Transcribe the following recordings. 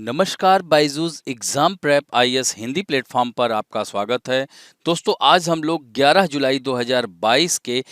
नमस्कार Byju's exam prep IAS Hindi platform पर आपका स्वागत है। दोस्तों आज हम लोग 11 जुलाई 2022 के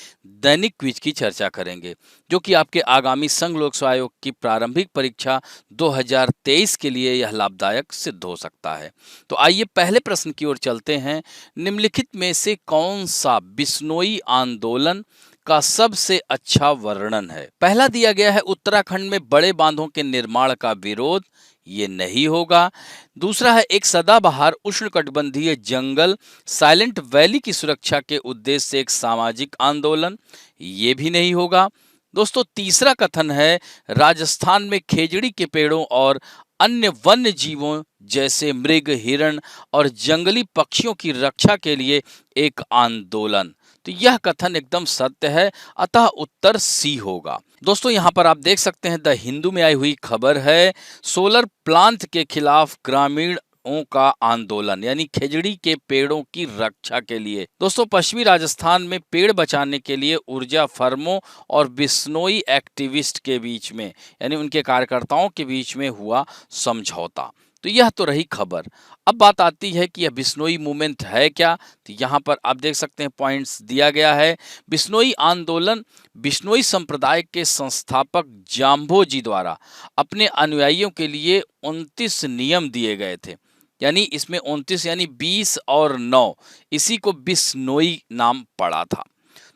दैनिक क्विज की चर्चा करेंगे जो कि आपके आगामी संघ लोक सेवा आयोग की प्रारंभिक परीक्षा 2023 के लिए यह लाभदायक सिद्ध हो सकता है। तो आइए पहले प्रश्न की ओर चलते हैं। निम्नलिखित में से कौन सा बिश्नोई आंदोलन का सबसे अच्छा वर्णन है? पहला दिया गया है उत्तराखंड में बड़े बांधों के निर्माण का विरोध, ये नहीं होगा। दूसरा है एक सदाबहार उष्णकटिबंधीय जंगल साइलेंट वैली की सुरक्षा के उद्देश्य से एक सामाजिक आंदोलन, ये भी नहीं होगा। दोस्तों तीसरा कथन है राजस्थान में खेजड़ी के पेड़ों और अन्य वन्य जीवों जैसे मृग, हिरण और जंगली पक्षियों की रक्षा के लिए एक आंदोलन। तो यह कथन एकदम सत्य है, अतः उत्तर सी होगा। दोस्तों यहाँ पर आप देख सकते हैं द हिंदू में आई हुई खबर है, सोलर प्लांट के खिलाफ ग्रामीणों का आंदोलन, यानी खेजड़ी के पेड़ों की रक्षा के लिए। दोस्तों पश्चिमी राजस्थान में पेड़ बचाने के लिए ऊर्जा फर्मों और बिश्नोई एक्टिविस्ट के बीच में, यानी उनके कार्यकर्ताओं के बीच में हुआ समझौता। तो यह तो रही खबर। अब बात आती है कि यह बिश्नोई मूवमेंट है क्या? तो यहाँ पर आप देख सकते हैं पॉइंट्स दिया गया है। बिश्नोई आंदोलन बिश्नोई संप्रदाय के संस्थापक जाम्भो जी द्वारा अपने अनुयायियों के लिए 29 नियम दिए गए थे, यानी इसमें 29 यानी 20 और 9, इसी को बिश्नोई नाम पड़ा था।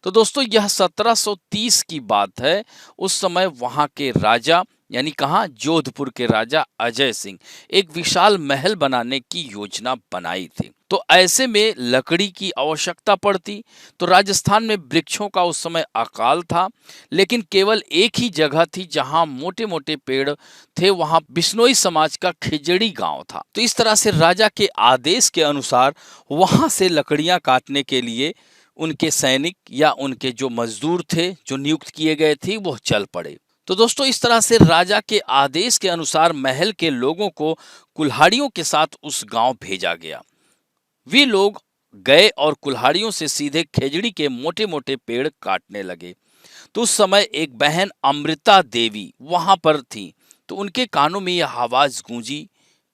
तो दोस्तों यह 1730 की बात है। उस समय वहां के राजा, यानी कहा जोधपुर के राजा अजय सिंह एक विशाल महल बनाने की योजना बनाई थी। तो ऐसे में लकड़ी की आवश्यकता पड़ती। तो राजस्थान में वृक्षों का उस समय अकाल था, लेकिन केवल एक ही जगह थी जहां मोटे मोटे पेड़ थे, वहां बिश्नोई समाज का खिजड़ी गांव था। तो इस तरह से राजा के आदेश के अनुसार वहां से लकड़ियां काटने के लिए उनके सैनिक या उनके जो मजदूर थे जो नियुक्त किए गए थे वो चल पड़े। तो दोस्तों इस तरह से राजा के आदेश के अनुसार महल के लोगों को कुल्हाड़ियों के साथ उस गांव भेजा गया। वे लोग गए और कुल्हाड़ियों से सीधे खेजड़ी के मोटे मोटे पेड़ काटने लगे। तो उस समय एक बहन अमृता देवी वहां पर थी, तो उनके कानों में यह आवाज गूंजी,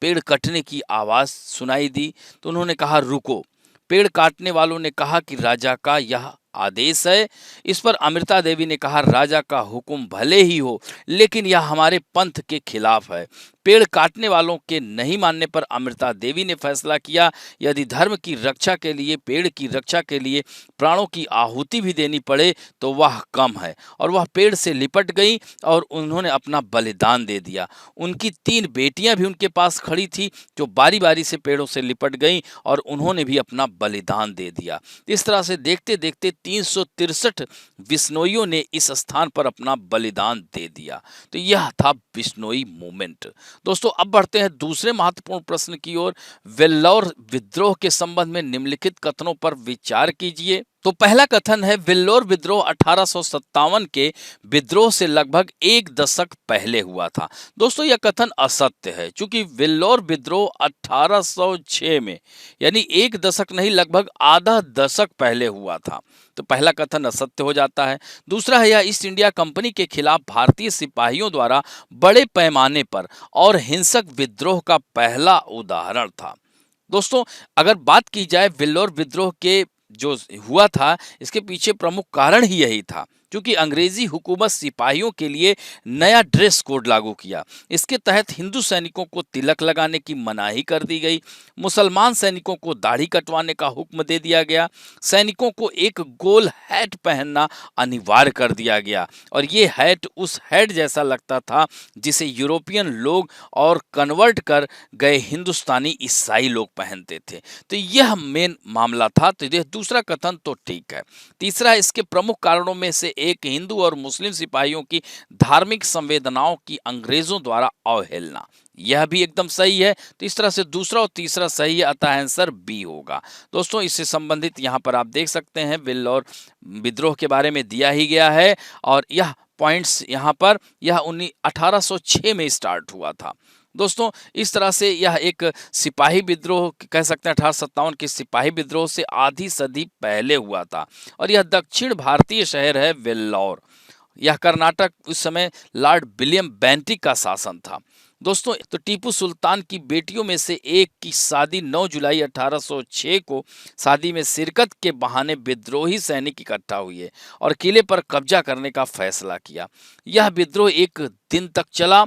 पेड़ कटने की आवाज सुनाई दी। तो उन्होंने कहा रुको। पेड़ काटने वालों ने कहा कि राजा का यह आदेश है। इस पर अमृता देवी ने कहा राजा का हुक्म भले ही हो, लेकिन यह हमारे पंथ के खिलाफ है। पेड़ काटने वालों के नहीं मानने पर अमृता देवी ने फैसला किया यदि धर्म की रक्षा के लिए, पेड़ की रक्षा के लिए प्राणों की आहुति भी देनी पड़े तो वह कम है। और वह पेड़ से लिपट गई और उन्होंने अपना बलिदान दे दिया। उनकी 3 बेटियां भी उनके पास खड़ी थी जो बारी बारी से पेड़ों से लिपट गई और उन्होंने भी अपना बलिदान दे दिया। इस तरह से देखते देखते 363 बिश्नोइयों ने इस स्थान पर अपना बलिदान दे दिया। तो यह था बिश्नोई मूवमेंट। दोस्तों अब बढ़ते हैं दूसरे महत्वपूर्ण प्रश्न की ओर। वेल्लौर विद्रोह के संबंध में निम्नलिखित कथनों पर विचार कीजिए। तो पहला कथन है वेल्लोर विद्रोह 1857 के विद्रोह से लगभग 1 दशक पहले हुआ था। दोस्तों यह कथन असत्य है, क्योंकि वेल्लोर विद्रोह 1806 में, यानी 1 दशक नहीं लगभग आधा दशक पहले हुआ था। तो पहला कथन असत्य हो जाता है। दूसरा है यह ईस्ट इंडिया कंपनी के खिलाफ भारतीय सिपाहियों द्वारा बड़े पैमाने पर और हिंसक विद्रोह का पहला उदाहरण था। दोस्तों अगर बात की जाए वेल्लोर विद्रोह के जो हुआ था, इसके पीछे प्रमुख कारण ही यही था, क्योंकि अंग्रेजी हुकूमत सिपाहियों के लिए नया ड्रेस कोड लागू किया। इसके तहत हिंदू सैनिकों को तिलक लगाने की मनाही कर दी गई, मुसलमान सैनिकों को दाढ़ी कटवाने का हुक्म दे दिया गया, सैनिकों को एक गोल हैट पहनना अनिवार्य कर दिया गया और ये हैट उस हैट जैसा लगता था जिसे यूरोपियन लोग और कन्वर्ट कर गए हिंदुस्तानी ईसाई लोग पहनते थे। तो यह मेन मामला था। तो यह दूसरा कथन तो ठीक है। तीसरा, इसके प्रमुख कारणों में से एक हिंदू और मुस्लिम सिपाहियों की धार्मिक संवेदनाओं की अंग्रेजों द्वारा अवहेलना, यह भी एकदम सही है। तो इस तरह से दूसरा और तीसरा सही है, अतः आंसर बी होगा। दोस्तों इससे संबंधित यहाँ पर आप देख सकते हैं वेल्लोर विद्रोह के बारे में दिया ही गया है और यह पॉइंट्स यहाँ पर यह 1806 में स्टार्ट हुआ था। दोस्तों इस तरह से यह एक सिपाही विद्रोह कह सकते हैं 1857 के सिपाही विद्रोह से आधी सदी पहले हुआ था और यह दक्षिण भारतीय शहर है वेल्लौर। यह कर्नाटक उस समय लॉर्ड विलियम बेंटिक का शासन था। दोस्तों तो टीपू सुल्तान की बेटियों में से एक की शादी 9 जुलाई 1806 को शादी में शिरकत के बहाने विद्रोही सैनिक इकट्ठा हुए और किले पर कब्जा करने का फैसला किया। यह विद्रोह एक दिन तक चला,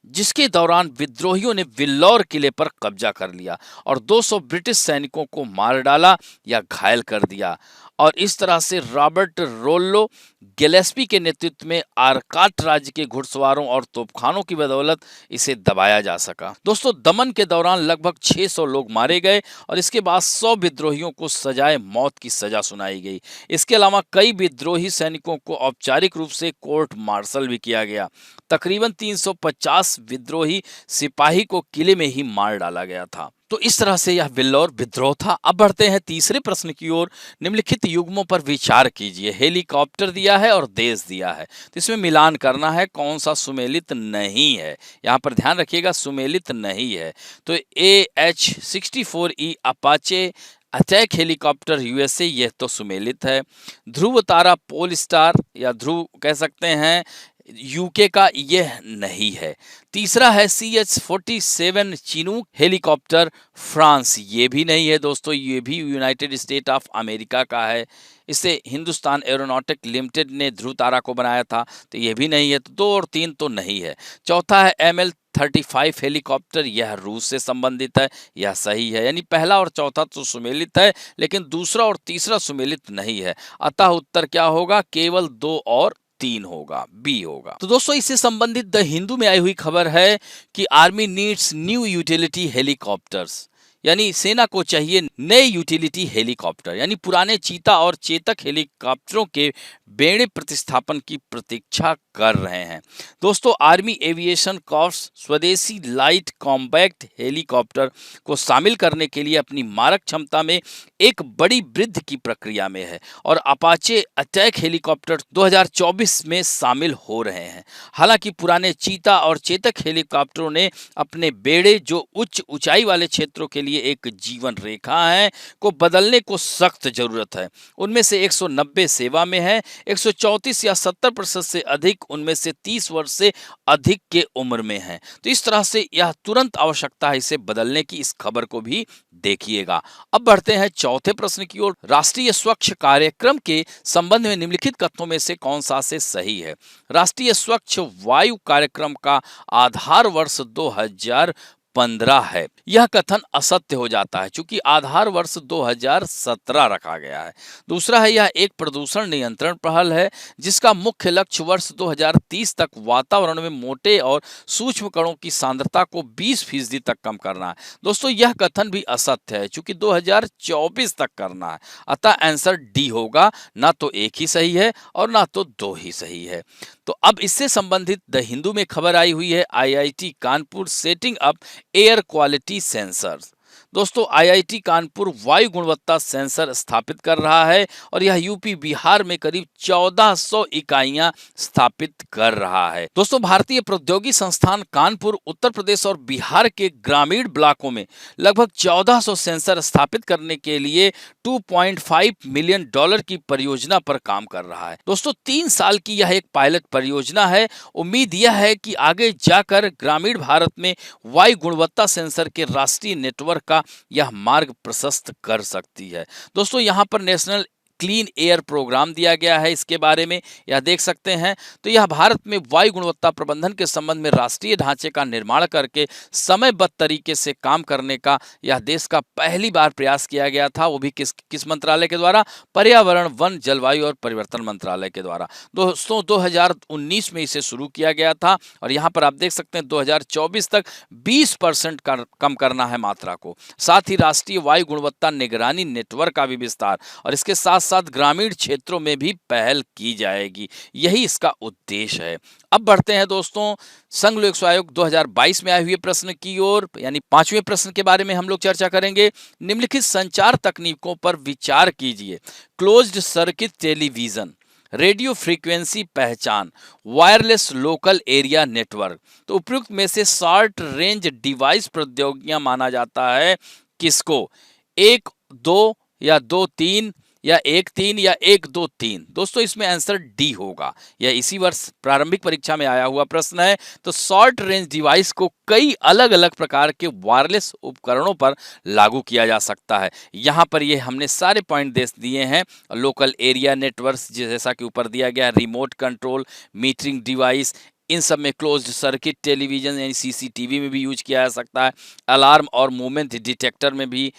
जिसके दौरान विद्रोहियों ने विल्लौर किले पर कब्जा कर लिया और 200 ब्रिटिश सैनिकों को मार डाला या घायल कर दिया और इस तरह से रॉबर्ट रोल्लो गिलेस्पी के नेतृत्व में आरकाट राज्य के घुड़सवारों और तोपखानों की बदौलत इसे दबाया जा सका। दोस्तों दमन के दौरान लगभग 600 लोग मारे गए और इसके बाद 100 विद्रोहियों को सजाए मौत की सजा सुनाई गई। इसके अलावा कई विद्रोही सैनिकों को औपचारिक रूप से कोर्ट मार्शल भी किया गया। तकरीबन 350 विद्रोही सिपाही को किले में ही मार डाला गया था। तो इस तरह से यह विल्लौर विद्रोह था। अब बढ़ते हैं तीसरे प्रश्न की ओर। निम्नलिखित युग्मों पर विचार कीजिए। हेलीकॉप्टर दिया है और देश दिया है, तो इसमें मिलान करना है कौन सा सुमेलित नहीं है। यहाँ पर ध्यान रखिएगा सुमेलित नहीं है। तो AH-64E Apache attack helicopter USA यह तो सुमेलित है। ध्रुव तारा पोल स्टार या ध्रुव कह सकते हैं यूके का, यह नहीं है। तीसरा है CH-47 चिनूक हेलीकॉप्टर फ्रांस, ये भी नहीं है दोस्तों, ये भी यूनाइटेड स्टेट ऑफ अमेरिका का है। इसे हिंदुस्तान एरोनॉटिक लिमिटेड ने ध्रुव तारा को बनाया था, तो ये भी नहीं है। तो 2 और 3 तो नहीं है। चौथा है ML-35 हेलीकॉप्टर, यह रूस से संबंधित है, यह सही है। यानी पहला और चौथा तो सुमेलित है, लेकिन दूसरा और तीसरा सुमेलित नहीं है। अतः उत्तर क्या होगा? केवल 2 और 3 होगा, बी होगा। तो दोस्तों इससे संबंधित द हिंदू में आई हुई खबर है कि army needs new utility helicopters, यानी सेना को चाहिए नए यूटिलिटी हेलीकॉप्टर, यानी पुराने चीता और चेतक हेलीकॉप्टरों के बेड़े प्रतिस्थापन की प्रतीक्षा कर रहे हैं। दोस्तों आर्मी एविएशन कॉर्प्स स्वदेशी लाइट कॉम्पैक्ट हेलीकॉप्टर को शामिल करने के लिए अपनी मारक क्षमता में एक बड़ी वृद्धि की प्रक्रिया में है और अपाचे अटैक हेलीकॉप्टर 2024 में शामिल हो रहे हैं। हालांकि पुराने चीता और चेतक हेलीकॉप्टरों ने अपने बेड़े, जो उच्च ऊंचाई वाले क्षेत्रों के लिए एक जीवन रेखा है, को बदलने को सख्त जरूरत है। उनमें से 190 सेवा में है, 134 या 70% से अधिक उनमें से 30 वर्ष से अधिक के उम्र में हैं। तो इस तरह से यह तुरंत आवश्यकता है इसे बदलने की। इस खबर को भी देखिएगा। अब बढ़ते हैं चौथे प्रश्न की ओर। राष्ट्रीय स्वच्छ कार्यक्रम के संबंध में निम्नलिखित कथनों में से कौन सा से सही है? राष्ट्रीय स्वच्छ वायु कार्यक्रम का आधार वर्ष 2015 है। यह कथन असत्य हो जाता है क्योंकि आधार वर्ष 2017 रखा गया है। दूसरा है यह एक प्रदूषण नियंत्रण पहल है जिसका मुख्य लक्ष्य वर्ष 2030 तक वातावरण में मोटे और सूक्ष्म कणों की सांद्रता को 20% तक कम करना है। दोस्तों यह कथन भी असत्य है क्योंकि 2024 तक करना है। अतः आंसर डी होगा। ना तो एक ही सही है और ना तो 2 ही सही है। तो अब इससे संबंधित द हिंदू में खबर आई हुई है, IIT Kanpur setting up air quality sensors. दोस्तों IIT कानपुर वायु गुणवत्ता सेंसर स्थापित कर रहा है और यह यूपी बिहार में करीब 1400 इकाइयां स्थापित कर रहा है। दोस्तों भारतीय प्रौद्योगिकी संस्थान कानपुर उत्तर प्रदेश और बिहार के ग्रामीण ब्लॉकों में लगभग 1400 सेंसर स्थापित करने के लिए $2.5 मिलियन की परियोजना पर काम कर रहा है। दोस्तों 3 साल की यह एक पायलट परियोजना है। उम्मीद यह है कि आगे जाकर ग्रामीण भारत में वायु गुणवत्ता सेंसर के राष्ट्रीय नेटवर्क का यह मार्ग प्रशस्त कर सकती है। दोस्तों यहाँ पर नेशनल क्लीन एयर प्रोग्राम दिया गया है, इसके बारे में यह देख सकते हैं। तो यह भारत में वायु गुणवत्ता प्रबंधन के संबंध में राष्ट्रीय ढांचे का निर्माण करके समयबद्ध तरीके से काम करने का यह देश का पहली बार प्रयास किया गया था। वो भी किस मंत्रालय के द्वारा? पर्यावरण, वन, जलवायु और परिवर्तन मंत्रालय के द्वारा। दोस्तों 2019 में इसे शुरू किया गया था और यहाँ पर आप देख सकते हैं 2024 तक 20% कम करना है मात्रा को। साथ ही राष्ट्रीय वायु गुणवत्ता निगरानी नेटवर्क का भी विस्तार और इसके साथ साथ ग्रामीण क्षेत्रों में भी पहल की जाएगी, यही इसका उद्देश्य है। अब बढ़ते हैं दोस्तों संघ लोक सेवा आयोग 2022 में आए हुए प्रश्न की ओर, यानी 5वें प्रश्न के बारे में हम लोग चर्चा करेंगे। निम्नलिखित संचार तकनीकों पर विचार कीजिए। Closed circuit television, radio frequency पहचान, वायरलेस लोकल एरिया नेटवर्क। तो उपयुक्त में से शॉर्ट रेंज डिवाइस प्रौद्योगिकियां माना जाता है किसको? 1, 2 या 2, 3 या 1-3 या 1-2-3? दोस्तों इसमें आंसर डी होगा। यह इसी वर्ष प्रारंभिक परीक्षा में आया हुआ प्रश्न है। तो शॉर्ट रेंज डिवाइस को कई अलग-अलग प्रकार के वायरलेस उपकरणों पर लागू किया जा सकता है। यहाँ पर ये हमने सारे पॉइंट दे दिए हैं। लोकल एरिया नेटवर्क्स जैसा कि ऊपर दिया गया, रिमोट कंट्रोल, मीटरिंग डिवाइस, इन सब में क्लोज्ड सर्किट टेलीविजन यानी सीसीटीवी में भी यूज किया जा सकता है। अलार्म और मूवमेंट डिटेक्टर में भी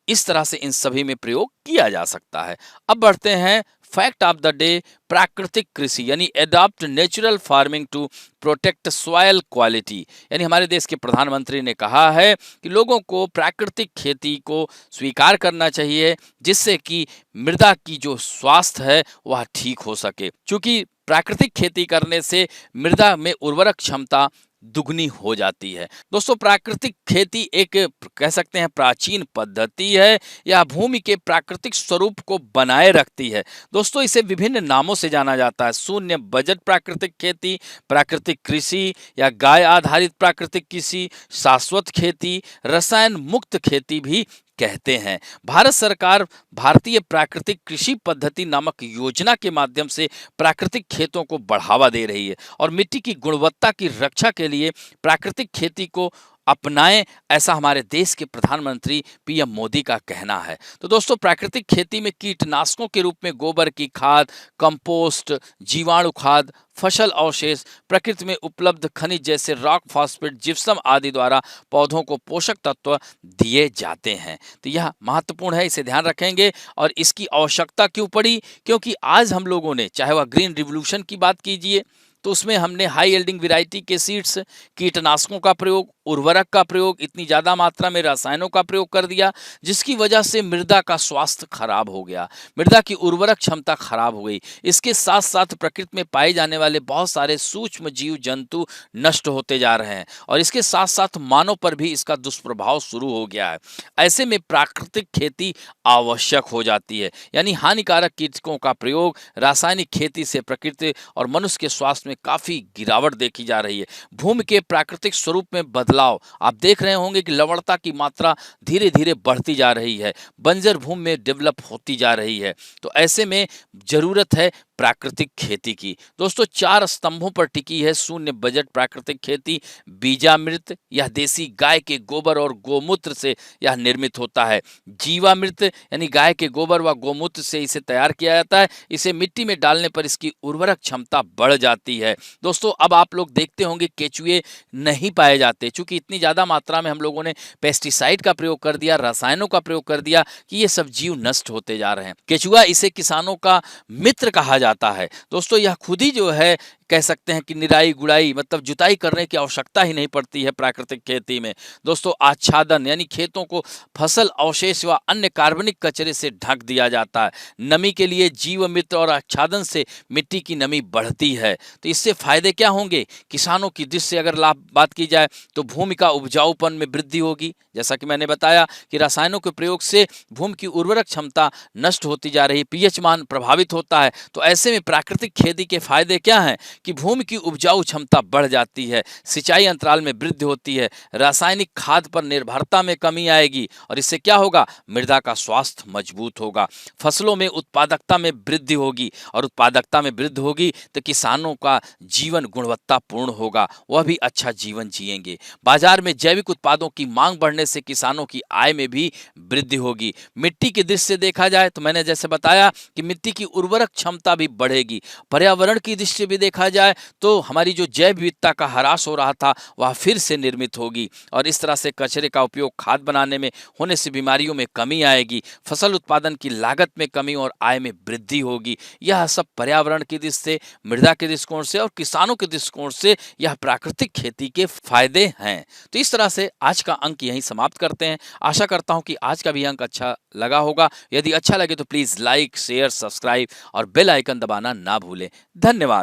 इस तरह से इन सभी में प्रयोग किया जा सकता है। अब बढ़ते हैं फैक्ट ऑफ द डे, प्राकृतिक कृषि यानी adopt natural farming to protect soil quality. यानी हमारे देश के प्रधानमंत्री ने कहा है कि लोगों को प्राकृतिक खेती को स्वीकार करना चाहिए, जिससे कि मृदा की जो स्वास्थ्य है वह ठीक हो सके। क्योंकि प्राकृतिक खेती करने से मृदा में उर्वरक क्षमता दुगनी हो जाती है। दोस्तों प्राकृतिक खेती एक कह सकते हैं प्राचीन पद्धति है। यह भूमि के प्राकृतिक स्वरूप को बनाए रखती है। दोस्तों इसे विभिन्न नामों से जाना जाता है। शून्य बजट प्राकृतिक खेती, प्राकृतिक कृषि या गाय आधारित प्राकृतिक कृषि, शाश्वत खेती, रसायन मुक्त खेती भी कहते हैं। भारत सरकार भारतीय प्राकृतिक कृषि पद्धति नामक योजना के माध्यम से प्राकृतिक खेतों को बढ़ावा दे रही है और मिट्टी की गुणवत्ता की रक्षा के लिए प्राकृतिक खेती को अपनाएं, ऐसा हमारे देश के प्रधानमंत्री पीएम मोदी का कहना है। तो दोस्तों प्राकृतिक खेती में कीटनाशकों के रूप में गोबर की खाद, कंपोस्ट, जीवाणु खाद, फसल अवशेष, प्रकृति में उपलब्ध खनिज जैसे रॉक फॉस्फेट, जिप्सम आदि द्वारा पौधों को पोषक तत्व दिए जाते हैं। तो यह महत्वपूर्ण है, इसे ध्यान रखेंगे। और इसकी आवश्यकता क्यों पड़ी? क्योंकि आज हम लोगों ने, चाहे वह ग्रीन रिवोल्यूशन की बात कीजिए, तो उसमें हमने हाई यील्डिंग वैरायटी के सीड्स, कीटनाशकों का प्रयोग, उर्वरक का प्रयोग, इतनी ज़्यादा मात्रा में रसायनों का प्रयोग कर दिया, जिसकी वजह से मृदा का स्वास्थ्य खराब हो गया, मृदा की उर्वरक क्षमता खराब हो गई। इसके साथ साथ प्रकृति में पाए जाने वाले बहुत सारे सूक्ष्म जीव जंतु नष्ट होते जा रहे हैं और इसके साथ साथ मानव पर भी इसका दुष्प्रभाव शुरू हो गया है। ऐसे में प्राकृतिक खेती आवश्यक हो जाती है। यानी हानिकारक कीटकों का प्रयोग, रासायनिक खेती से प्रकृति और मनुष्य के स्वास्थ्य में काफ़ी गिरावट देखी जा रही है। भूमि के प्राकृतिक स्वरूप में बदलाव, आप देख रहे होंगे कि लवणता की मात्रा धीरे धीरे बढ़ती जा रही है, बंजर भूमि में डेवलप होती जा रही है। तो ऐसे में जरूरत है प्राकृतिक खेती की। दोस्तों 4 स्तंभों पर टिकी है शून्य बजट प्राकृतिक खेती। बीजामृत, यह देसी गाय के गोबर और गोमूत्र से यह निर्मित होता है। जीवामृत यानी गाय के गोबर व गोमूत्र से इसे तैयार किया जाता है। इसे मिट्टी में डालने पर इसकी उर्वरक क्षमता बढ़ जाती है। दोस्तों अब आप लोग देखते होंगे केचुए नहीं पाए जाते, चूंकि इतनी ज़्यादा मात्रा में हम लोगों ने पेस्टिसाइड का प्रयोग कर दिया, रसायनों का प्रयोग कर दिया कि ये सब जीव नष्ट होते जा रहे हैं। केचुआ, इसे किसानों का मित्र कहा जाता है। दोस्तों यह खुद ही जो है कह सकते हैं कि निराई गुड़ाई मतलब जुताई करने की आवश्यकता ही नहीं पड़ती है प्राकृतिक खेती में। दोस्तों आच्छादन यानी खेतों को फसल अवशेष व अन्य कार्बनिक कचरे से ढक दिया जाता है। नमी के लिए जीव मित्र और आच्छादन से मिट्टी की नमी बढ़ती है। तो इससे फायदे क्या होंगे? किसानों की दृष्टि से अगर लाभ बात की जाए तो भूमि का उपजाऊपन में वृद्धि होगी। जैसा कि मैंने बताया कि रसायनों के प्रयोग से भूमि की उर्वरक क्षमता नष्ट होती जा रही, पीएच मान प्रभावित होता है। तो ऐसे में प्राकृतिक खेती के फायदे क्या हैं कि भूमि की उपजाऊ क्षमता बढ़ जाती है, सिंचाई अंतराल में वृद्धि होती है, रासायनिक खाद पर निर्भरता में कमी आएगी और इससे क्या होगा? मृदा का स्वास्थ्य मजबूत होगा, फसलों में उत्पादकता में वृद्धि होगी और उत्पादकता में वृद्धि होगी तो किसानों का जीवन गुणवत्तापूर्ण होगा, वह भी अच्छा जीवन जिएंगे। बाजार में जैविक उत्पादों की मांग बढ़ने से किसानों की आय में भी वृद्धि होगी। मिट्टी की दृष्टि से देखा जाए तो मैंने जैसे बताया कि मिट्टी की उर्वरक क्षमता भी बढ़ेगी। पर्यावरण की दृष्टि से भी देखा जाए तो हमारी जो जैव विविधता का ह्रास हो रहा था वह फिर से निर्मित होगी और इस तरह से कचरे का उपयोग खाद बनाने में होने से बीमारियों में कमी आएगी, फसल उत्पादन की लागत में कमी और आय में वृद्धि होगी। यह सब पर्यावरण की दृष्टि से, मृदा के दृष्टिकोण से और किसानों के दृष्टिकोण से यह प्राकृतिक खेती के फायदे हैं। तो इस तरह से आज का अंक यहीं समाप्त करते हैं। आशा करता हूं कि आज का भी अंक अच्छा लगा होगा। यदि अच्छा लगे तो प्लीज लाइक, शेयर, सब्सक्राइब और बेल आइकन दबाना ना भूलें। धन्यवाद।